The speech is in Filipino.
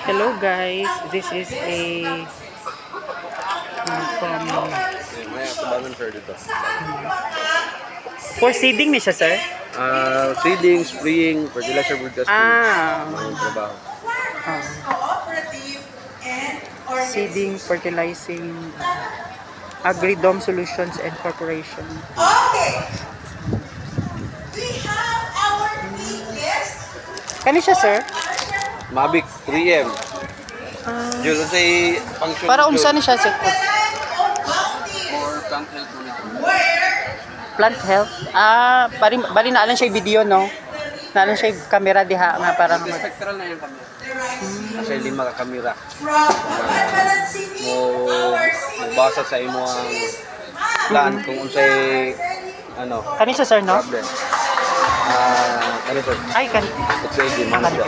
Hello guys, this is a from May atubangan sir dito. for seeding ni siya sir. Seeding, spraying, fertilizer broadcasting. Mga trabaho. Seeding, fertilizing, Agri-Dom Solutions and Corporation. Kani siya sir? Mavic 3M. Diyo sa function. Para unsa ni siya sir? For plant health monitor. Plant health? Bali naalan siya video no? Naalan siya camera diha nga parang Spectral na yung camera. Kasi 5 ka kamera. Basa sa imo ang plan kung unsay Kani siya sir no? problem. Ano sir? Ay kan. It's ready, mga